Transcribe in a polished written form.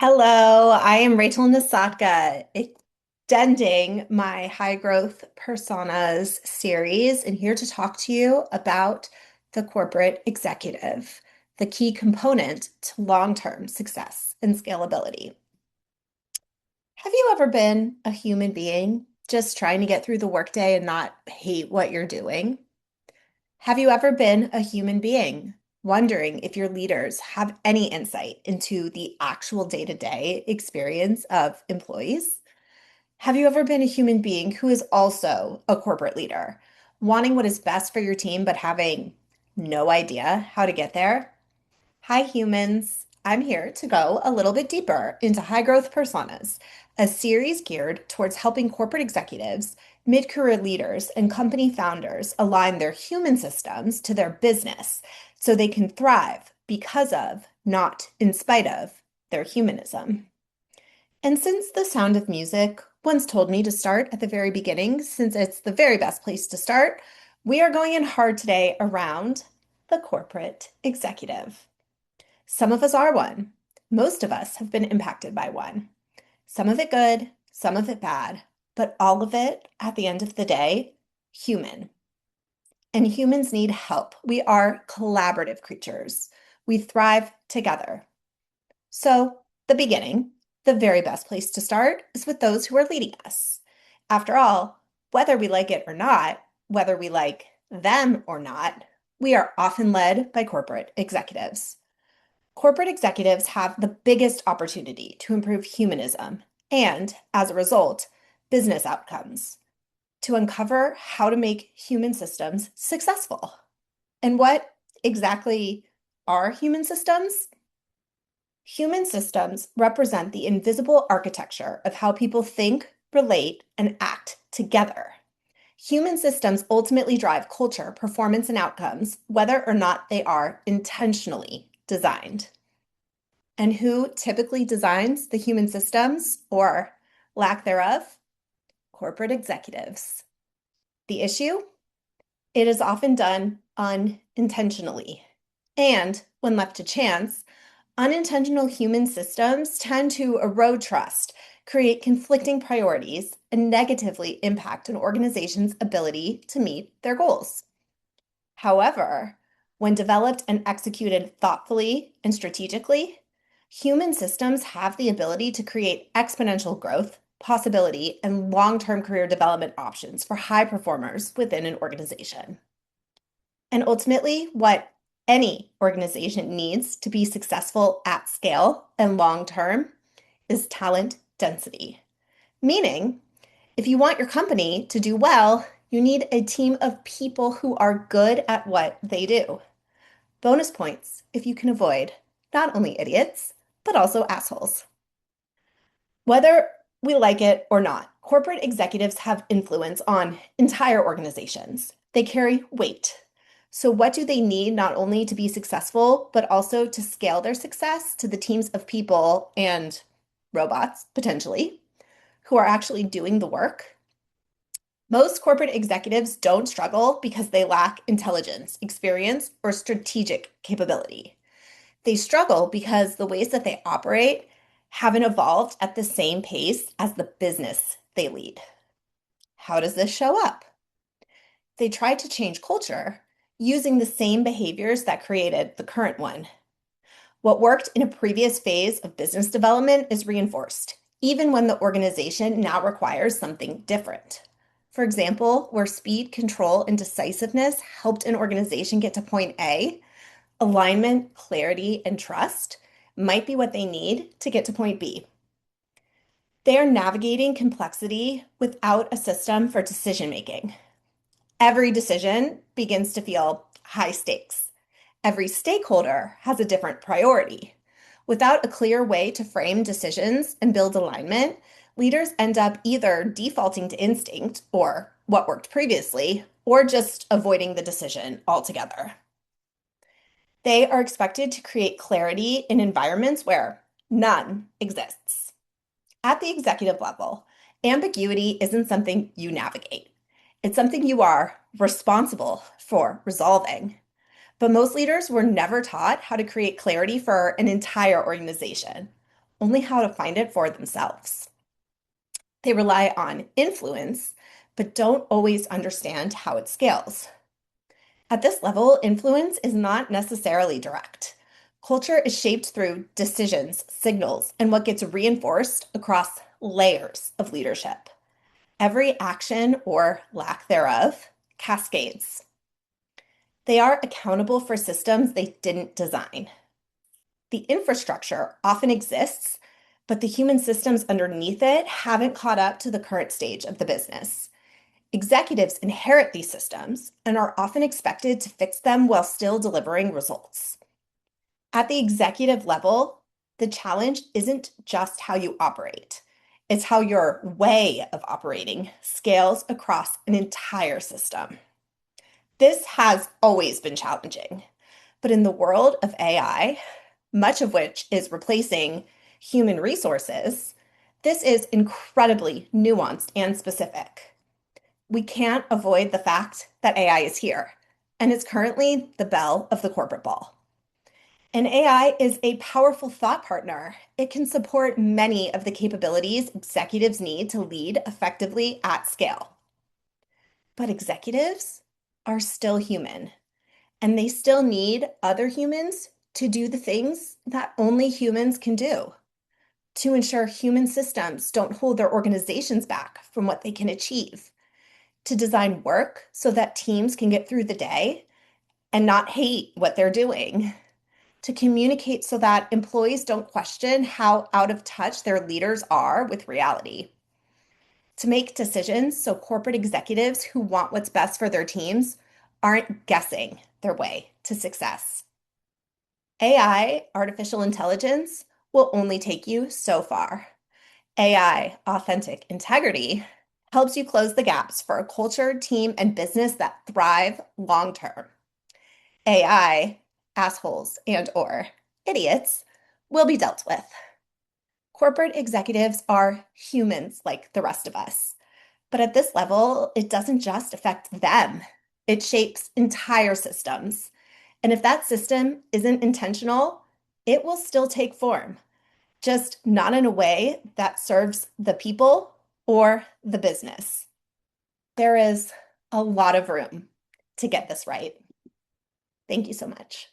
Hello, I am Rachel Nasatka, extending my high growth personas series, and here to talk to you about the corporate executive, the key component to long-term success and scalability. Have you ever been a human being just trying to get through the workday and not hate what you're doing? Have you ever been a human being wondering if your leaders have any insight into the actual day-to-day experience of employees? Have you ever been a human being who is also a corporate leader, wanting what is best for your team, but having no idea how to get there? Hi, humans. I'm here to go a little bit deeper into high growth personas, a series geared towards helping corporate executives, mid career leaders, and company founders align their human systems to their business so they can thrive because of, not in spite of, their humanism. And since The Sound of Music once told me to start at the very beginning, since it's the very best place to start, we are going in hard today around the corporate executive. Some of us are one. Most of us have been impacted by one. Some of it good, some of it bad, but all of it, at the end of the day, human. And humans need help. We are collaborative creatures. We thrive together. So, the beginning, the very best place to start is with those who are leading us. After all, whether we like it or not, whether we like them or not, we are often led by corporate executives. Corporate executives have the biggest opportunity to improve humanism and, as a result, business outcomes, to uncover how to make human systems successful. And what exactly are human systems? Human systems represent the invisible architecture of how people think, relate, and act together. Human systems ultimately drive culture, performance, and outcomes, whether or not they are intentionally designed. And who typically designs the human systems or lack thereof? Corporate executives. The issue? It is often done unintentionally. And when left to chance, unintentional human systems tend to erode trust, create conflicting priorities, and negatively impact an organization's ability to meet their goals. However, when developed and executed thoughtfully and strategically, human systems have the ability to create exponential growth, possibility, and long-term career development options for high performers within an organization. And ultimately, what any organization needs to be successful at scale and long-term is talent density. Meaning, if you want your company to do well, you need a team of people who are good at what they do. Bonus points if you can avoid not only idiots, but also assholes. Whether we like it or not, corporate executives have influence on entire organizations. They carry weight. So, what do they need not only to be successful, but also to scale their success to the teams of people and robots, potentially, who are actually doing the work? Most corporate executives don't struggle because they lack intelligence, experience, or strategic capability. They struggle because the ways that they operate haven't evolved at the same pace as the business they lead. How does this show up? They try to change culture using the same behaviors that created the current one. What worked in a previous phase of business development is reinforced, even when the organization now requires something different. For example, where speed, control, and decisiveness helped an organization get to point A, alignment, clarity, and trust might be what they need to get to point B. They are navigating complexity without a system for decision making. Every decision begins to feel high stakes. Every stakeholder has a different priority. Without a clear way to frame decisions and build alignment, leaders end up either defaulting to instinct or what worked previously, or just avoiding the decision altogether. They are expected to create clarity in environments where none exists. At the executive level, ambiguity isn't something you navigate. It's something you are responsible for resolving. But most leaders were never taught how to create clarity for an entire organization. only how to find it for themselves. They rely on influence, but don't always understand how it scales. At this level, influence is not necessarily direct. Culture is shaped through decisions, signals, and what gets reinforced across layers of leadership. Every action or lack thereof cascades. They are accountable for systems they didn't design. The infrastructure often exists, but the human systems underneath it haven't caught up to the current stage of the business. Executives inherit these systems and are often expected to fix them while still delivering results. At the executive level, the challenge isn't just how you operate, it's how your way of operating scales across an entire system. This has always been challenging, but in the world of AI, much of which is replacing human resources, this is incredibly nuanced and specific. We can't avoid the fact that AI is here, and it's currently the belle of the corporate ball. And AI is a powerful thought partner. It can support many of the capabilities executives need to lead effectively at scale. But executives are still human, and they still need other humans to do the things that only humans can do, to ensure human systems don't hold their organizations back from what they can achieve, to design work so that teams can get through the day and not hate what they're doing, to communicate so that employees don't question how out of touch their leaders are with reality, to make decisions so corporate executives who want what's best for their teams aren't guessing their way to success. AI, artificial intelligence, will only take you so far. AI, authentic integrity, helps you close the gaps for a culture, team, and business that thrive long term. AI, assholes and or idiots, will be dealt with. Corporate executives are humans like the rest of us. But at this level, it doesn't just affect them. It shapes entire systems. And if that system isn't intentional, it will still take form, just not in a way that serves the people or the business. There is a lot of room to get this right. Thank you so much.